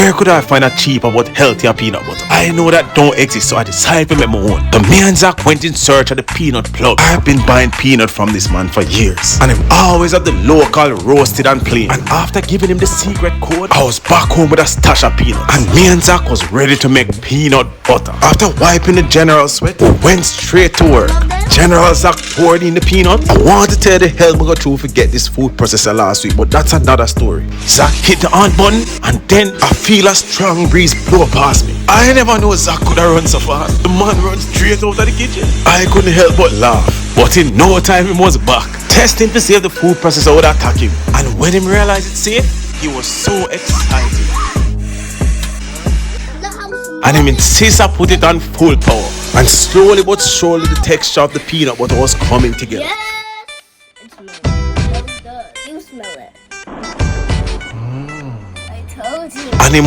where could I find a cheaper but healthier peanut butter? I know that don't exist, so I decided to make my own. So me and Zach went in search of the peanut plug. I've been buying peanut from this man for years, and I'm always at the local roasted and plain. And after giving him the secret code, I was back home with a stash of peanuts, and me and Zach was ready to make peanut butter. After wiping the General sweat, we went straight to work. General Zach poured in the peanut. I wanted to tell the hell we got through to get this food processor last week, but that's another story. Zach hit the on button, and then I feel a strong breeze blow past me. I never knew Zach could have run so fast. The man runs straight out of the kitchen. I couldn't help but laugh, but in no time he was back, testing to see if the food processor would attack him. And when he realized it's safe, he was so excited, and him insists I put it on full power. And slowly but surely the texture of the peanut butter was coming together.